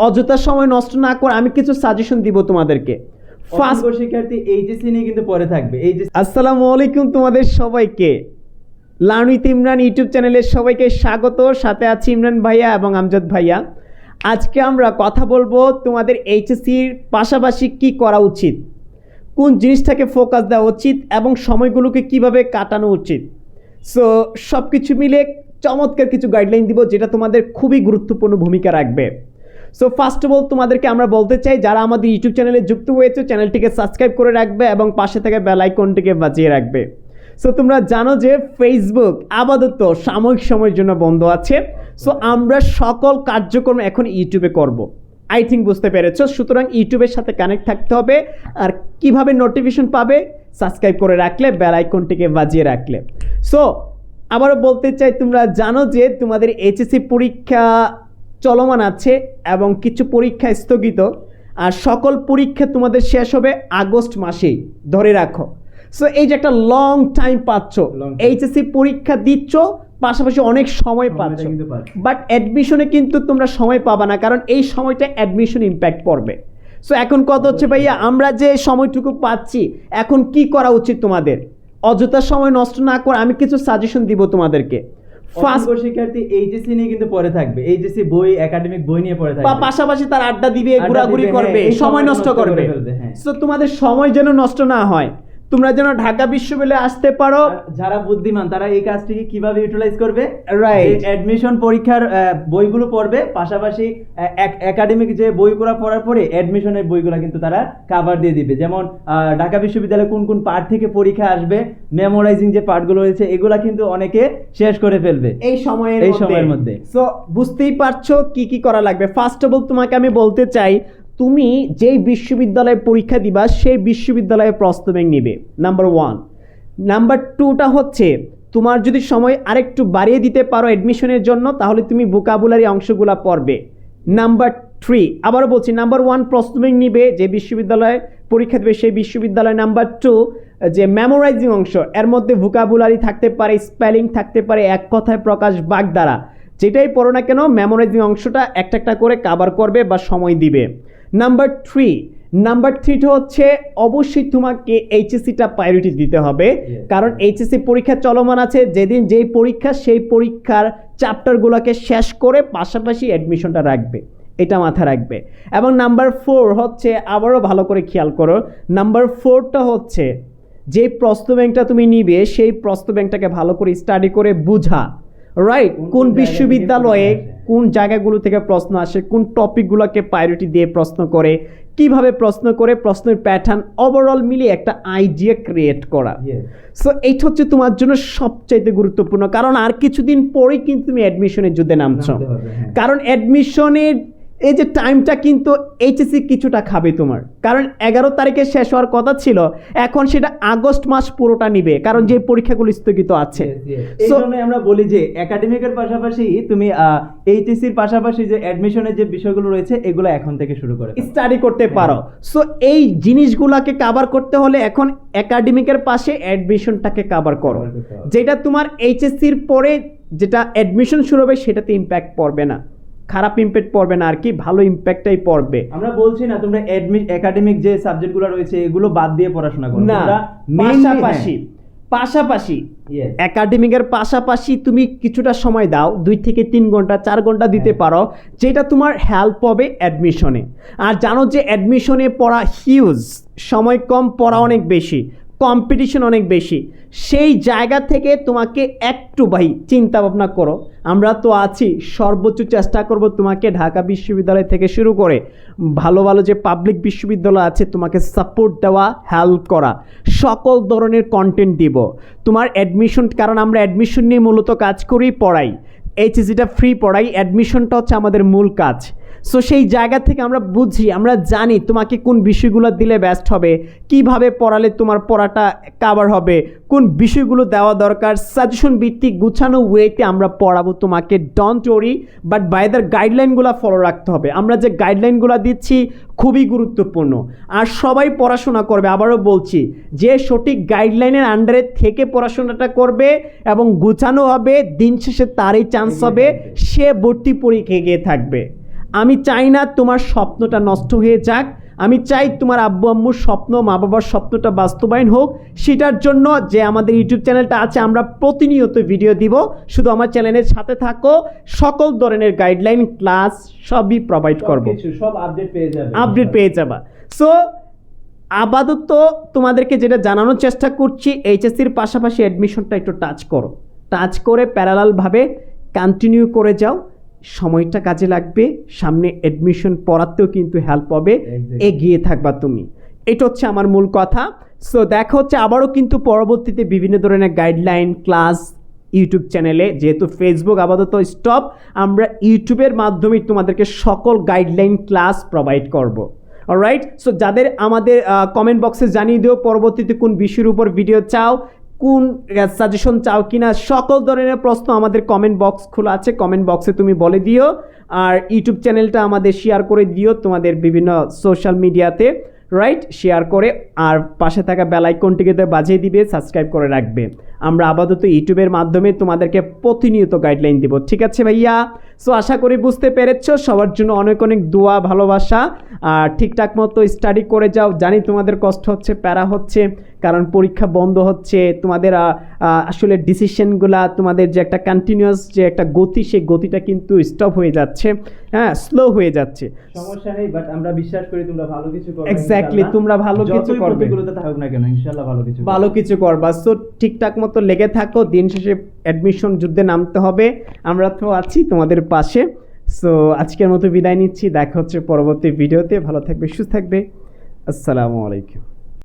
অযথা সময় নষ্ট না করে আমি কিছু সাজেশন দিব তোমাদেরকে। ফার্স্ট শিক্ষার্থী এইচএসসি নিয়ে কিন্তু পরে থাকবে। আসসালামু আলাইকুম তোমাদের সবাইকে, লার্ন উইথ ইমরান ইউটিউব চ্যানেলের সবাইকে স্বাগত। সাথে আছি ইমরান ভাইয়া এবং আমজাদ ভাইয়া। আজকে আমরা কথা বলবো তোমাদের এইচএসসির পাশাপাশি কি করা উচিত, কোন জিনিসটাকে ফোকাস দেওয়া উচিত এবং সময়গুলোকে কিভাবে কাটানো উচিত। সো সব কিছু মিলে চমৎকার কিছু গাইডলাইন দিব যেটা তোমাদের খুবই গুরুত্বপূর্ণ ভূমিকা রাখবে। সো ফার্স্ট অফ অল তোমাদেরকে আমরা বলতে চাই, যারা আমাদের ইউটিউব চ্যানেলে যুক্ত হয়েছে চ্যানেলটিকে সাবস্ক্রাইব করে রাখবে এবং পাশে থাকা বেল আইকনটিকে বাজিয়ে রাখবে। সো তোমরা জানো যে ফেসবুক আপাতত সাময়িক সময়ের জন্য বন্ধ আছে। সো আমরা সকল কার্যক্রম এখন ইউটিউবে করব, আই থিঙ্ক বুঝতে পেরেছো। সুতরাং ইউটিউবের সাথে কানেক্ট থাকতে হবে। আর কিভাবে নোটিফিকেশন পাবে, সাবস্ক্রাইব করে রাখলে, বেল আইকনটিকে বাজিয়ে রাখলে। সো আবারও বলতে চাই, তোমরা জানো যে তোমাদের এইচএসসি পরীক্ষা চলমান আছে এবং কিছু পরীক্ষা স্থগিত, আর সকল পরীক্ষা তোমাদের শেষ হবে আগস্ট মাসেই, ধরে রাখো। সো এই যে একটা লং টাইম পাচ্ছ, এইচএসসি পরীক্ষা দিচ্ছ, পাশাপাশি অনেক সময় পাচ্ছ, বাট অ্যাডমিশনে কিন্তু তোমরা সময় পাবা না, কারণ এই সময়টা অ্যাডমিশন ইম্প্যাক্ট পড়বে। সো এখন কথা হচ্ছে ভাইয়া, আমরা যে সময়টুকু পাচ্ছি এখন কি করা উচিত তোমাদের? অযথা সময় নষ্ট না করে আমি কিছু সাজেশন দিব তোমাদেরকে। ফার্স্ট শিক্ষার্থী এইচএসসি নিয়ে কিন্তু পরে থাকবে, এইচএসসি বই, একাডেমিক বই নিয়ে পরে থাকবে, পাশাপাশি তার আড্ডা দিবে, ঘোরাঘুরি করবে, সময় নষ্ট করবে। সো তোমাদের সময় যেন নষ্ট না হয়, তোমরা যেন ঢাকা বিশ্ববিদ্যালয়ে আসতে পারো। যারা বুদ্ধিমান তারা এই কাজটিকে কিভাবে ইউটিলাইজ করবে, রাইট, অ্যাডমিশন পরীক্ষার বইগুলো পড়বে, পাশাপাশি একাডেমিক যে বইগুলো পড়ার পরে অ্যাডমিশনের বইগুলো কিন্তু তারা কভার দিয়ে দিবে। যেমন ঢাকা বিশ্ববিদ্যালয়ে কোন কোন পার্ট থেকে পরীক্ষা আসবে, মেমোরাইজিং যে পার্টগুলো রয়েছে এগুলা কিন্তু অনেকে শেষ করে ফেলবে এই সময়ের মধ্যে। সো বুঝতেই পারছো কি কি করা লাগবে। ফার্স্ট অফ অল তোমাকে আমি বলতে চাই, তুমি যেই বিশ্ববিদ্যালয়ে পরীক্ষা দিবা সেই বিশ্ববিদ্যালয়ে প্রশ্ন ব্যাংক নিবে, নাম্বার 1। নাম্বার 2টা হচ্ছে, তোমার যদি সময় আরেকটু বাড়িয়ে দিতে পারো অ্যাডমিশনের জন্য, তাহলে তুমি ভোকাবুলারি অংশগুলো পড়বে। নাম্বার 3, আবারও বলছি, নাম্বার 1 প্রশ্ন ব্যাংক নিবে যে বিশ্ববিদ্যালয়ে পরীক্ষা দেবে সেই বিশ্ববিদ্যালয়। নাম্বার 2 যে মেমোরাইজিং অংশ, এর মধ্যে ভোকাবুলারি থাকতে পারে, স্পেলিং থাকতে পারে, এক কথায় প্রকাশ, বাগধারা, যেটাই পড়ো না কেন মেমোরাইজিং অংশটা একটা একটা করে কভার করবে বা সময় দিবে। নাম্বার 3টা হচ্ছে, অবশ্যই তোমাকে এইচএসসিটা প্রায়োরিটি দিতে হবে, কারণ এইচএসসি পরীক্ষা চলমান আছে। যেদিন যেই পরীক্ষা সেই পরীক্ষার চ্যাপ্টারগুলোকে শেষ করে পাশাপাশি অ্যাডমিশনটা রাখবে, এটা মাথায় রাখবে। এবং নাম্বার 4 হচ্ছে, আবারও ভালো করে খেয়াল করো, নাম্বার 4টা হচ্ছে, যে প্রশ্ন ব্যাংকটা তুমি নিবে সেই প্রশ্ন ব্যাংকটাকে ভালো করে স্টাডি করে বুঝা, রাইট, কোন বিশ্ববিদ্যালয়ে কোন জায়গাগুলো থেকে প্রশ্ন আসে, কোন টপিকগুলোকে প্রায়োরিটি দিয়ে প্রশ্ন করে, কিভাবে প্রশ্ন করে, প্রশ্নের প্যাটার্ন ওভারঅল মিলিয়ে একটা আইডিয়া ক্রিয়েট করা। সো এইটা হচ্ছে তোমার জন্য সবচাইতে গুরুত্বপূর্ণ, কারণ আর কিছুদিন পরেই কিন্তু তুমি অ্যাডমিশনের যুদ্ধে নামছো। কারণ অ্যাডমিশনের এই যে টাইমটা কিন্তু এইচএসসি কিছুটা খাবে তোমার, কারণ 11 তারিখে শেষ হওয়ার কথা ছিল, এখন সেটা আগস্ট মাস পুরোটা নিবে, কারণ যে পরীক্ষাগুলো স্থগিত আছে। এই জন্যই আমরা বলি যে একাডেমিকের পাশাপাশি তুমি এইচএসসির পাশাপাশি যে অ্যাডমিশনের যে বিষয়গুলো রয়েছে এগুলো এখন থেকে শুরু করে স্টাডি করতে পারো। সো এই জিনিসগুলোকে কভার করতে হলে এখন একাডেমিকের পাশে অ্যাডমিশনটাকে কভার করো, যেটা তোমার এইচএসসির পরে যেটা অ্যাডমিশন শুরু হবে সেটাতে ইম্প্যাক্ট পড়বে না, খারাপ ইম্প্যাক্ট পড়বে না আর কি, ভালো ইম্প্যাক্টটাই পড়বে। আমরা বলছি না তোমরা একাডেমিক যে সাবজেক্টগুলো রয়েছে এগুলো বাদ দিয়ে পড়াশোনা করো না, পাশাপাশি একাডেমিকের পাশাপাশি তুমি কিছুটা সময় দাও, 2 থেকে 3 ঘন্টা 4 ঘন্টা দিতে পারো, যেটা তোমার হেল্প হবে অ্যাডমিশনে। আর জানো যে অ্যাডমিশনে পড়া হিউজ, সময় কম, পড়া অনেক বেশি, কম্পিটিশন অনেক বেশি। সেই জায়গা থেকে তোমাকে একটু ভাই চিন্তা ভাবনা করো, আমরা তো আছি, সর্বোচ্চ চেষ্টা করব তোমাকে ঢাকা বিশ্ববিদ্যালয় থেকে শুরু করে ভালো ভালো যে পাবলিক বিশ্ববিদ্যালয় আছে তোমাকে সাপোর্ট দেওয়া, হেল্প করা, সকল ধরনের কন্টেন্ট দিব তোমার অ্যাডমিশন, কারণ আমরা অ্যাডমিশন নিয়ে মূলত কাজ করি, পড়াই, এইচএসসিটা ফ্রি পড়াই, অ্যাডমিশনটা হচ্ছে আমাদের মূল কাজ। সো সেই জায়গা থেকে আমরা বুঝি, আমরা জানি তোমাকে কোন বিষয়গুলো দিলে বেস্ট হবে, কিভাবে পড়ালে তোমার পড়াটা কভার হবে, কোন বিষয়গুলো দেওয়া দরকার, সাজেশন ভিত্তিক গুছানো ওয়েতে আমরা পড়াবো তোমাকে। Don't worry, but by the গাইডলাইনগুলো ফলো রাখতে হবে। আমরা যে গাইডলাইনগুলো দিচ্ছি খুবই গুরুত্বপূর্ণ, আর সবাই পড়াশোনা করবে। আবারও বলছি, যে সঠিক গাইডলাইনের আন্ডারে থেকে পড়াশোনাটা করবে এবং গুছানো হবে, দিন শেষে তারই চান্স হবে, সে ভর্তি পরীক্ষায় গিয়ে থাকবে। আমি চাই না তোমার স্বপ্নটা নষ্ট হয়ে যাক, আমি চাই তোমার আব্বু আম্মুর স্বপ্ন, মা বাবার স্বপ্নটা বাস্তবায়ন হোক। সেটার জন্য যে আমাদের ইউটিউব চ্যানেলটা আছে, আমরা প্রতিনিয়ত ভিডিও দিব। শুধু আমার চ্যানেলের সাথে থাকো, সকল ধরনের গাইডলাইন, ক্লাস সবই প্রোভাইড করব, সব আপডেট পেয়ে যাবে, আপডেট পেয়ে যাবা। সো আপাতত তোমাদেরকে যেটা জানানোর চেষ্টা করছি, এইচএসসির পাশাপাশি অ্যাডমিশনটা একটু টাচ করে প্যারালালভাবে কন্টিনিউ করে যাও। সময়টা কাজে লাগবে, সামনে অ্যাডমিশন পড়াতেও কিন্তু হেল্প হবে, এগিয়ে থাকবা তুমি। এটা হচ্ছে আমার মূল কথা। সো দেখা হচ্ছে আবারও কিন্তু পরবর্তীতে বিভিন্ন ধরনের গাইডলাইন, ক্লাস ইউটিউব চ্যানেলে। যেহেতু ফেসবুক আপাতত স্টপ, আমরা ইউটিউবের মাধ্যমে তোমাদেরকে সকল গাইডলাইন, ক্লাস প্রোভাইড করব। অলরাইট, সো যাদের আমাদের কমেন্ট বক্সে জানিয়ে দিও পরবর্তীতে কোন বিষয়ের উপর ভিডিও চাও, কোন সাজেশন চাও কিনা। সকল ধরনের প্রশ্ন আমাদের কমেন্ট বক্স খোলা আছে, কমেন্ট বক্সে তুমি বলে দিও। আর ইউটিউব চ্যানেলটা আমাদের শেয়ার করে দিও তোমাদের বিভিন্ন সোশ্যাল মিডিয়াতে, রাইট, শেয়ার করে। আর পাশে থাকা বেল আইকনটিকে বাজিয়ে দিবে, সাবস্ক্রাইব করে রাখবে। আমরা আপাতত ইউটিউবের মাধ্যমে তোমাদেরকে প্রতিনিয়ত গাইডলাইন দিব, ঠিক আছে ভাইয়া? সো আশা করি বুঝতে পেরেছো। সবার জন্য অনেক অনেক দোয়া, ভালোবাসা। আর ঠিকঠাক মতো স্টাডি করে যাও। জানি তোমাদের কষ্ট হচ্ছে, প্যারা হচ্ছে, কারণ পরীক্ষা বন্ধ হচ্ছে। তোমাদের আসলে ডিসিশনগুলা, তোমাদের যে একটা কন্টিনিউয়াস যে একটা গতি, সেই গতিটা কিন্তু স্টপ হয়ে যাচ্ছে, হ্যাঁ, স্লো হয়ে যাচ্ছে। সমস্যা নেই, বাট আমরা বিশ্বাস করি তোমরা ভালো কিছু করবে। এক্স্যাক্টলি, তোমরা ভালো কিছু করবে, যতগুলোতে থাকুক না কেন, ইনশাআল্লাহ ভালো কিছু করবা। সো ঠিকঠাক মতো লেগে থাকো, দিন শেষে অ্যাডমিশন যুদ্ধে নামতে হবে, আমরা তো আছি তোমাদের পাশে। সো আজকের মতো বিদায় নিচ্ছি, দেখা হচ্ছে পরবর্তী ভিডিওতে। ভালো থাকবে, সুস্থ থাকবে, আসসালামু আলাইকুম।